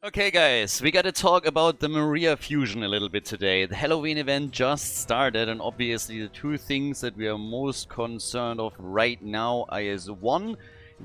Okay guys, we gotta talk about the Maria Fusion a little bit today. The Halloween event just started, and obviously the two things that we are most concerned of right now is one,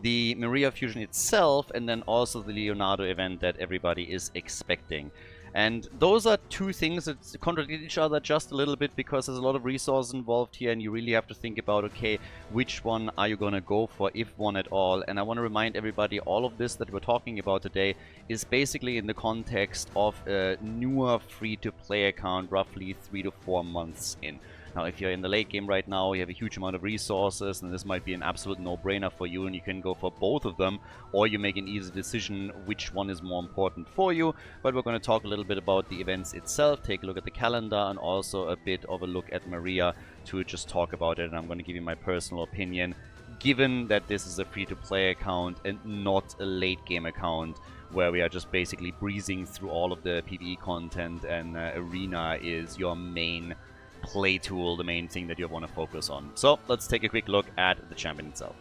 the Maria Fusion itself, and then also the Leonardo event that everybody is expecting. And those are two things that contradict each other just a little bit, because there's a lot of resources involved here, and you really have to think about, okay, which one are you gonna go for, if one at all. And I want to remind everybody, all of this that we're talking about today is basically in the context of a newer free-to-play account, roughly 3 to 4 months in. Now, if you're in the late game right now, you have a huge amount of resources, and this might be an absolute no-brainer for you, and you can go for both of them, or you make an easy decision which one is more important for you. But we're going to talk a little bit about the events itself, take a look at the calendar, and also a bit of a look at Maria to just talk about it. And I'm going to give you my personal opinion, given that this is a free-to-play account and not a late-game account, where we are just basically breezing through all of the PvE content, and Arena is your main play tool, the main thing that you want to focus on. So let's take a quick look at the champion itself.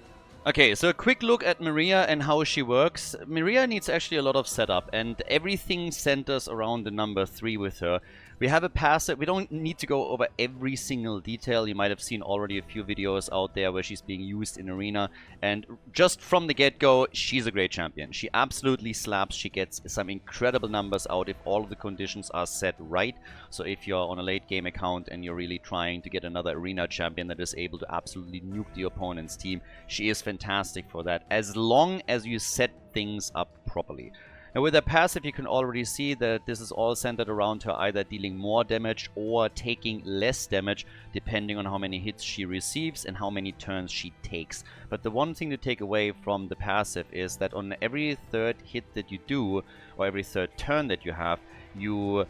Okay, so a quick look at Maria and how she works. Maria needs actually a lot of setup, and everything centers around the number 3 with her. We have a passive. We don't need to go over every single detail. You might have seen already a few videos out there where she's being used in Arena, and just from the get-go, she's a great champion. She absolutely slaps. She gets some incredible numbers out if all of the conditions are set right. So if you're on a late game account and you're really trying to get another Arena champion that is able to absolutely nuke the opponent's team, she is fantastic for that, as long as you set things up properly. And with her passive, you can already see that this is all centered around her either dealing more damage or taking less damage, depending on how many hits she receives and how many turns she takes. But the one thing to take away from the passive is that on every third hit that you do, or every third turn that you have, you're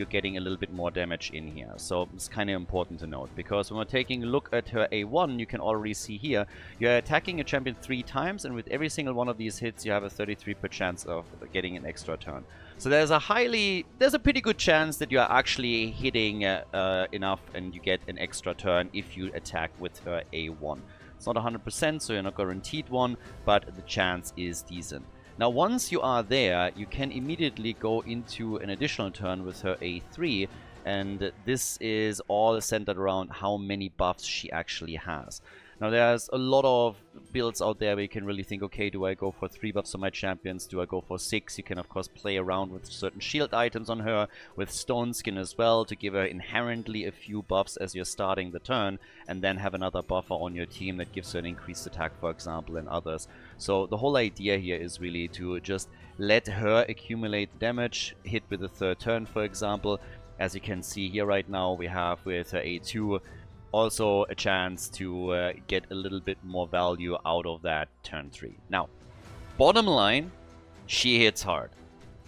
getting a little bit more damage in here. So it's kind of important to note, because when we're taking a look at her A1, you can already see here, you're attacking a champion 3 times, and with every single one of these hits, you have a 33% chance of getting an extra turn. So there's a pretty good chance that you're actually hitting enough and you get an extra turn if you attack with her A1. It's not 100%, so you're not guaranteed one, but the chance is decent. Now, once you are there, you can immediately go into an additional turn with her A3, and this is all centered around how many buffs she actually has. Now, there's a lot of builds out there where you can really think, okay, do I go for 3 buffs on my champions? Do I go for 6? You can, of course, play around with certain shield items on her, with Stone Skin as well, to give her inherently a few buffs as you're starting the turn, and then have another buffer on your team that gives her an increased attack, for example, and others. So the whole idea here is really to just let her accumulate damage, hit with the 3rd turn, for example. As you can see here right now, we have with her A2 also a chance to get a little bit more value out of that turn 3. Now, bottom line, she hits hard,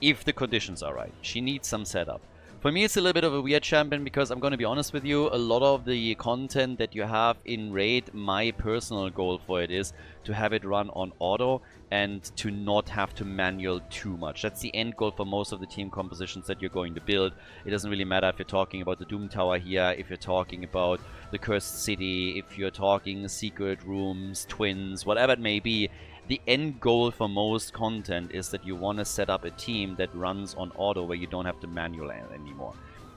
if the conditions are right. She needs some setup. For me, it's a little bit of a weird champion, because I'm going to be honest with you, a lot of the content that you have in Raid, my personal goal for it is to have it run on auto and to not have to manual too much. That's the end goal for most of the team compositions that you're going to build. It doesn't really matter if you're talking about the Doom Tower here, if you're talking about the Cursed City, if you're talking Secret Rooms, Twins, whatever it may be. The end goal for most content is that you want to set up a team that runs on auto, where you don't have to manual anymore.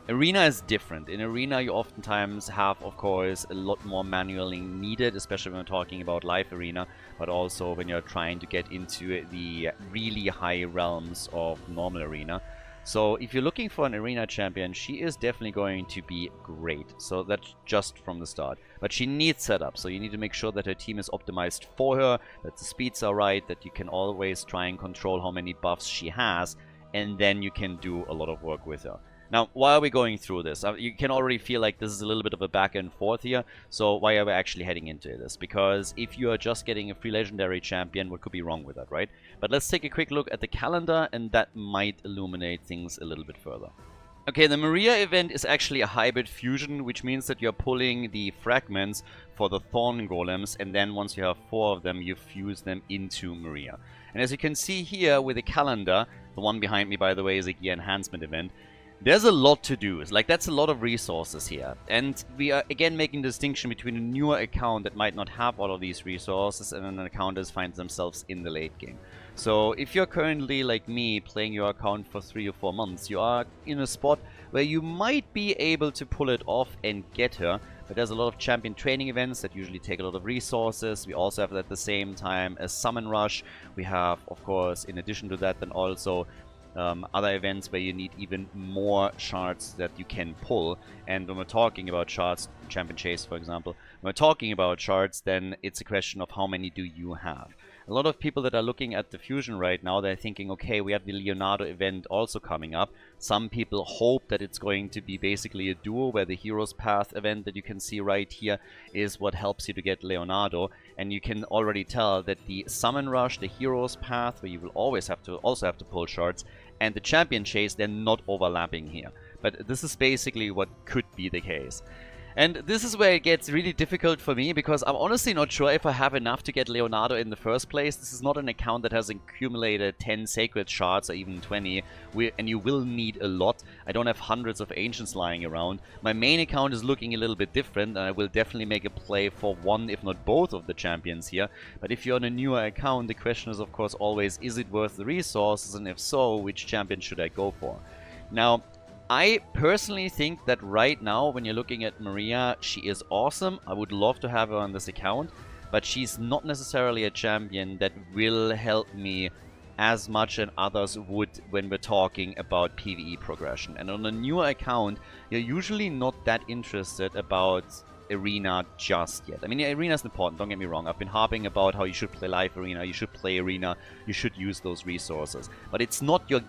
Arena is different. In Arena, you oftentimes have, of course, a lot more manualing needed, especially when we're talking about live Arena, but also when you're trying to get into the really high realms of normal Arena. So if you're looking for an Arena champion, she is definitely going to be great. So that's just from the start. But she needs setup, so you need to make sure that her team is optimized for her, that the speeds are right, that you can always try and control how many buffs she has, and then you can do a lot of work with her. Now, why are we going through this? You can already feel like this is a little bit of a back and forth here. So why are we actually heading into this? Because if you are just getting a free legendary champion, what could be wrong with that, right? But let's take a quick look at the calendar, and that might illuminate things a little bit further. Okay, the Maria event is actually a hybrid fusion, which means that you're pulling the fragments for the Thorn Golems, and then once you have 4 of them, you fuse them into Maria. And as you can see here with the calendar, the one behind me, by the way, is a gear enhancement event. There's a lot to do. Like, that's a lot of resources here. And we are, again, making a distinction between a newer account that might not have all of these resources and an account that finds themselves in the late game. So if you're currently, like me, playing your account for 3 or 4 months, you are in a spot where you might be able to pull it off and get her. But there's a lot of champion training events that usually take a lot of resources. We also have at the same time a summon rush. We have, of course, in addition to that, then also other events where you need even more shards that you can pull. And when we're talking about shards, champion chase for example, when we're talking about shards, then it's a question of how many do you have. A lot of people that are looking at the fusion right now, they're thinking, okay, we have the Leonardo event also coming up. Some people hope that it's going to be basically a duo where the Heroes Path event that you can see right here is what helps you to get Leonardo. And you can already tell that the Summon Rush, the Heroes Path, where you will always have to pull shards, and the Champion Chase, they're not overlapping here. But this is basically what could be the case. And this is where it gets really difficult for me, because I'm honestly not sure if I have enough to get Leonardo in the first place. This is not an account that has accumulated 10 sacred shards or even 20, and you will need a lot. I don't have hundreds of ancients lying around. My main account is looking a little bit different, and I will definitely make a play for one, if not both of the champions here. But if you're on a newer account, the question is of course always, is it worth the resources, and if so, which champion should I go for? Now, I personally think that right now, when you're looking at Maria, she is awesome. I would love to have her on this account, but she's not necessarily a champion that will help me as much as others would when we're talking about PvE progression. And on a newer account, you're usually not that interested about Arena just yet. I mean, Arena is important, don't get me wrong. I've been harping about how you should play live Arena, you should play Arena, you should use those resources. But it's not your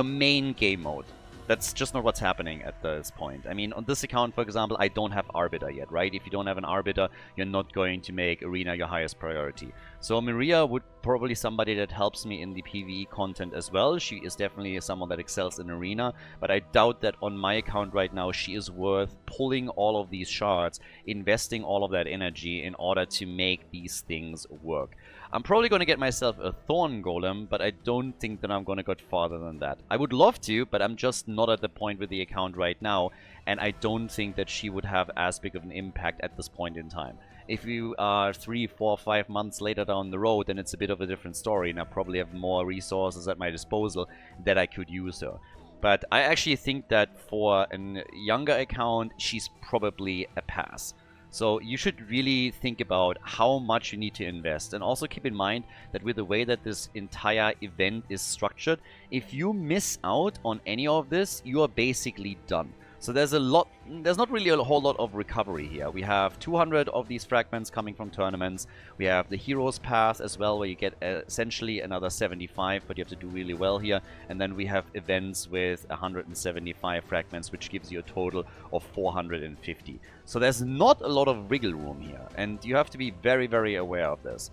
main game mode. That's just not what's happening at this point. I mean, on this account, for example, I don't have Arbiter yet, right? If you don't have an Arbiter, you're not going to make Arena your highest priority. So Maria would probably somebody that helps me in the PvE content as well. She is definitely someone that excels in Arena, but I doubt that on my account right now she is worth pulling all of these shards, investing all of that energy in order to make these things work. I'm probably going to get myself a Thorn Golem, but I don't think that I'm going to go farther than that. I would love to, but I'm just not at the point with the account right now, and I don't think that she would have as big of an impact at this point in time. If you are 3, 4, 5 months later down the road, then it's a bit of a different story, and I probably have more resources at my disposal that I could use her. But I actually think that for a younger account, she's probably a pass. So you should really think about how much you need to invest, and also keep in mind that with the way that this entire event is structured, if you miss out on any of this, you are basically done. So there's not really a whole lot of recovery here. We have 200 of these fragments coming from tournaments. We have the Heroes Path as well, where you get essentially another 75, but you have to do really well here. And then we have events with 175 fragments, which gives you a total of 450. So there's not a lot of wiggle room here, and you have to be very, very aware of this.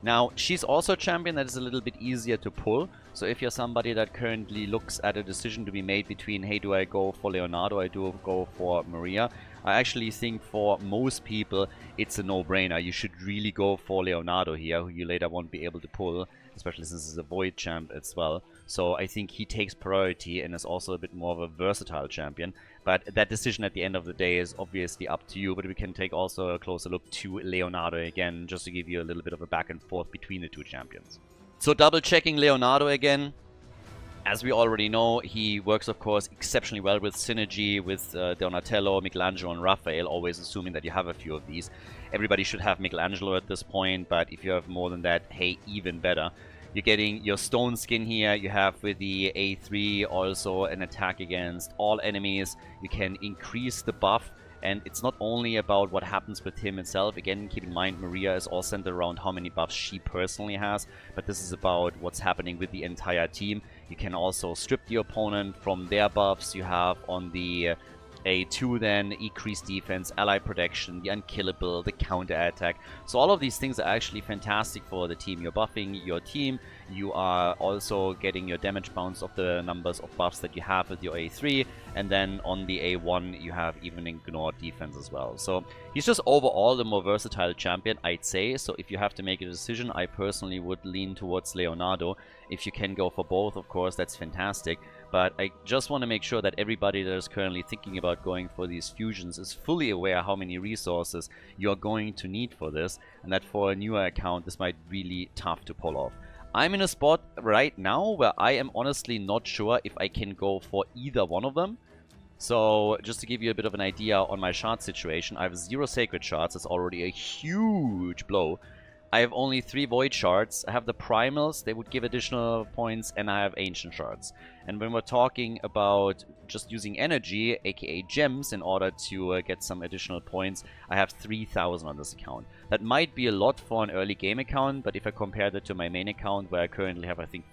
Now, she's also a champion that is a little bit easier to pull. So if you're somebody that currently looks at a decision to be made between, hey, do I go for Leonardo, or do I go for Maria? I actually think for most people, it's a no-brainer. You should really go for Leonardo here, who you later won't be able to pull, especially since he's a Void champ as well. So I think he takes priority and is also a bit more of a versatile champion. But that decision at the end of the day is obviously up to you, but we can take also a closer look to Leonardo again, just to give you a little bit of a back and forth between the two champions. So double checking Leonardo again. As we already know, he works of course exceptionally well with synergy with Donatello, Michelangelo and Raphael, always assuming that you have a few of these. Everybody should have Michelangelo at this point, but if you have more than that, hey, even better. You're getting your stone skin here. You have with the A3 also an attack against all enemies. You can increase the buff, and it's not only about what happens with him itself. Again, keep in mind Maria is all centered around how many buffs she personally has, but this is about what's happening with the entire team. You can also strip the opponent from their buffs. You have on the A2 then increased defense, ally protection, the unkillable, the counter attack. So all of these things are actually fantastic for the team. You're buffing your team, you are also getting your damage bounce of the numbers of buffs that you have with your A3, and then on the A1 you have even ignored defense as well. So he's just overall the more versatile champion, I'd say. So if you have to make a decision, I personally would lean towards Leonardo. If you can go for both, of course, that's fantastic. But I just want to make sure that everybody that is currently thinking about going for these fusions is fully aware how many resources you're going to need for this, and that for a newer account this might be really tough to pull off. I'm in a spot right now where I am honestly not sure if I can go for either one of them. So, just to give you a bit of an idea on my shard situation, I have 0 sacred shards. It's already a huge blow. I have only 3 void shards. I have the primals, they would give additional points, and I have ancient shards. And when we're talking about just using energy, aka gems, in order to get some additional points, I have 3,000 on this account. That might be a lot for an early game account, but if I compare that to my main account, where I currently have, I think,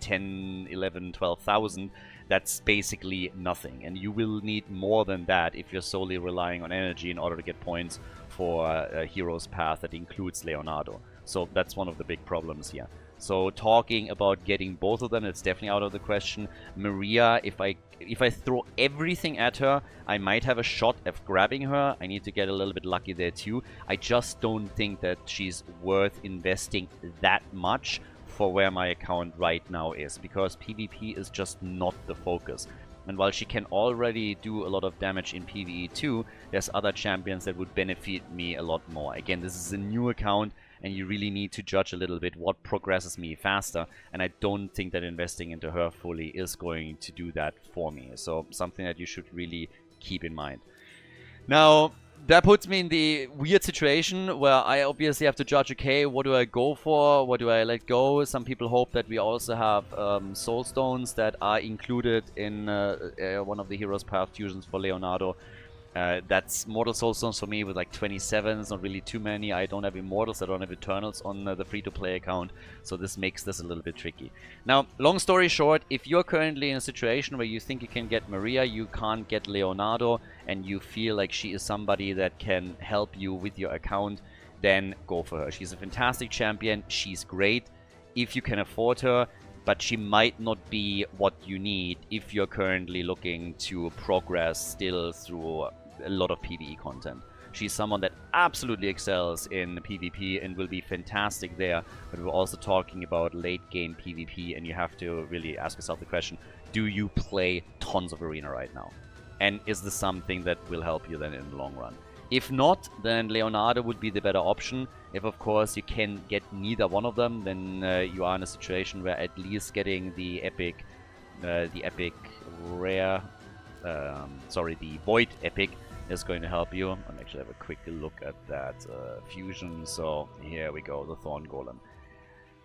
10, 11, 12,000, that's basically nothing. And you will need more than that if you're solely relying on energy in order to get points for a hero's path that includes Leonardo. So that's one of the big problems here. So talking about getting both of them, it's definitely out of the question. Maria, if I throw everything at her, I might have a shot at grabbing her. I need to get a little bit lucky there too. I just don't think that she's worth investing that much for where my account right now is, because PvP is just not the focus. And while she can already do a lot of damage in PvE too, there's other champions that would benefit me a lot more. Again, this is a new account and you really need to judge a little bit what progresses me faster, and I don't think that investing into her fully is going to do that for me. So something that you should really keep in mind. Now, that puts me in the weird situation where I obviously have to judge, okay, what do I go for? What do I let go? Some people hope that we also have soul stones that are included in one of the Heroes Path fusions for Leonardo. That's Mortal Soul Stones for me with like 27. It's not really too many. I don't have Immortals, I don't have Eternals on the free-to-play account, so this makes this a little bit tricky. Now, long story short, if you're currently in a situation where you think you can get Maria, you can't get Leonardo, and you feel like she is somebody that can help you with your account, then go for her. She's a fantastic champion, she's great if you can afford her, but she might not be what you need if you're currently looking to progress still through a lot of PvE content. She's someone that absolutely excels in PvP and will be fantastic there, but we're also talking about late game PvP, and you have to really ask yourself the question, do you play tons of arena right now? And is this something that will help you then in the long run? If not, then Leonardo would be the better option. If, of course, you can get neither one of them, then you are in a situation where at least getting the epic rare, the void epic is going to help you. I'll actually have a quick look at that fusion. So here we go, the Thorn Golem.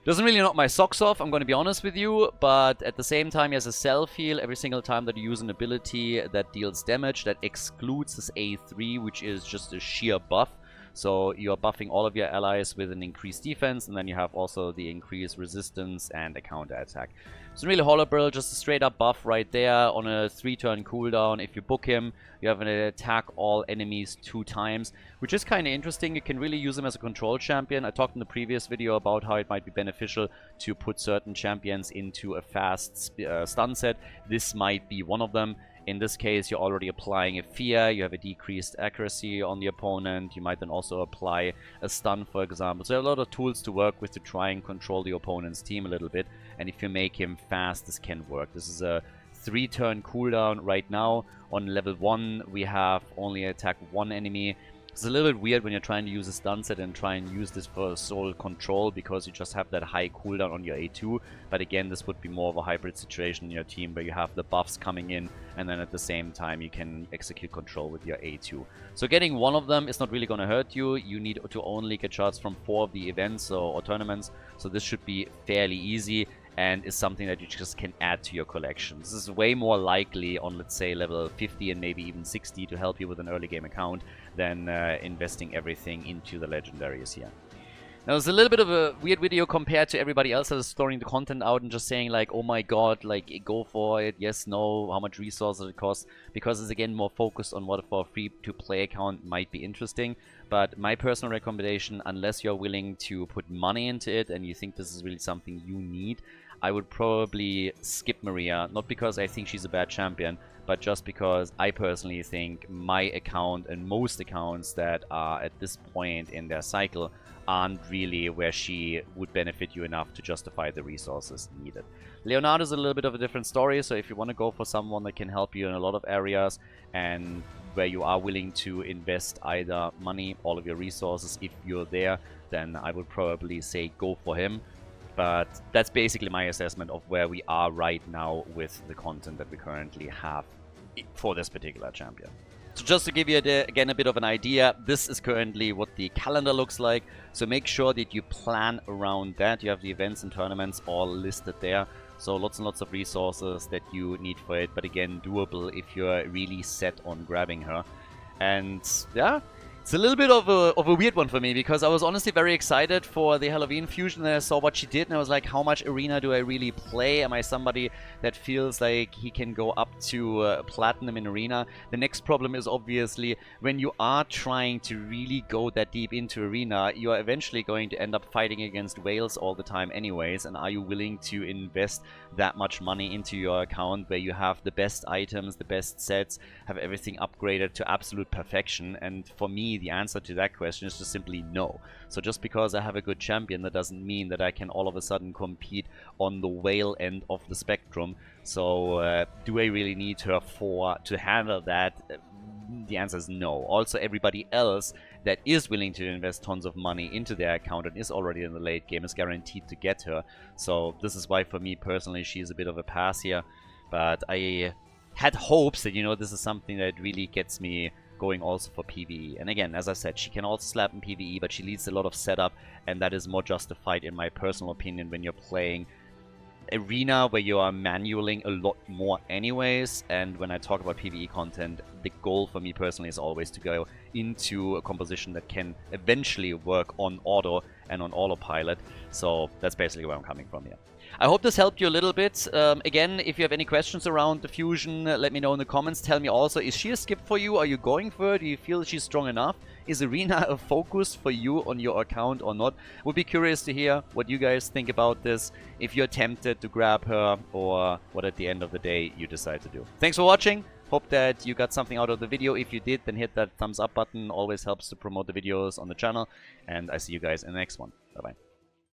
Doesn't really knock my socks off, I'm going to be honest with you, but at the same time he has a self-heal every single time that you use an ability that deals damage. That excludes this A3, which is just a sheer buff. So you're buffing all of your allies with an increased defense, and then you have also the increased resistance and a counter attack. So really Holobrill, just a straight up buff right there on a 3-turn cooldown. If you book him, you have an attack all enemies 2 times, which is kind of interesting. You can really use him as a control champion. I talked in the previous video about how it might be beneficial to put certain champions into a fast stun set. This might be one of them. In this case, you're already applying a fear, you have a decreased accuracy on the opponent, you might then also apply a stun, for example. So there are a lot of tools to work with to try and control the opponent's team a little bit, and if you make him fast, this can work. This is a 3-turn cooldown right now. On level 1, we have only attack 1 enemy. It's a little bit weird when you're trying to use a stun set and try and use this for soul control, because you just have that high cooldown on your A2. But again, this would be more of a hybrid situation in your team where you have the buffs coming in, and then at the same time you can execute control with your A2. So getting one of them is not really going to hurt you. You need to only get shards from 4 of the events or tournaments, so this should be fairly easy, and is something that you just can add to your collection. This is way more likely on, let's say, level 50 and maybe even 60 to help you with an early game account than investing everything into the legendaries here. Now, it's a little bit of a weird video compared to everybody else that is storing the content out and just saying like, oh my god, like, go for it, yes, no, how much resources it costs, because it's again more focused on what for a free-to-play account might be interesting. But my personal recommendation, unless you're willing to put money into it and you think this is really something you need, I would probably skip Maria, not because I think she's a bad champion, but just because I personally think my account and most accounts that are at this point in their cycle aren't really where she would benefit you enough to justify the resources needed. Leonardo is a little bit of a different story, so if you want to go for someone that can help you in a lot of areas and where you are willing to invest either money, all of your resources, if you're there, then I would probably say go for him. But that's basically my assessment of where we are right now with the content that we currently have for this particular champion. So just to give you, again, a bit of an idea, this is currently what the calendar looks like. So make sure that you plan around that. You have the events and tournaments all listed there. So lots and lots of resources that you need for it. But again, doable if you're really set on grabbing her. And yeah, it's a little bit of a weird one for me, because I was honestly very excited for the Halloween fusion, and I saw what she did, and I was like, how much arena do I really play? Am I somebody that feels like he can go up to platinum in arena? The next problem is obviously when you are trying to really go that deep into arena, you are eventually going to end up fighting against whales all the time anyways, and are you willing to invest that much money into your account where you have the best items, the best sets, have everything upgraded to absolute perfection? And for me, the answer to that question is just simply no. So just because I have a good champion, that doesn't mean that I can all of a sudden compete on the whale end of the spectrum. So do I really need her to handle that? The answer is no. Also, everybody else that is willing to invest tons of money into their account and is already in the late game is guaranteed to get her. So this is why, for me personally, she's a bit of a pass here. But I had hopes that, you know, this is something that really gets me going also for PvE. And again, as I said, she can also slap in PvE, but she needs a lot of setup, and that is more justified in my personal opinion when you're playing arena, where you are manualing a lot more anyways. And when I talk about PvE content, the goal for me personally is always to go into a composition that can eventually work on auto and on autopilot. So that's basically where I'm coming from here. I hope this helped you a little bit. Again, if you have any questions around the fusion, let me know in the comments. Tell me also, is she a skip for you? Are you going for her? Do you feel she's strong enough? Is arena a focus for you on your account or not? Would be curious to hear what you guys think about this, if you're tempted to grab her, or what at the end of the day you decide to do. Thanks for watching. Hope that you got something out of the video. If you did, then hit that thumbs up button. Always helps to promote the videos on the channel. And I see you guys in the next one. Bye-bye.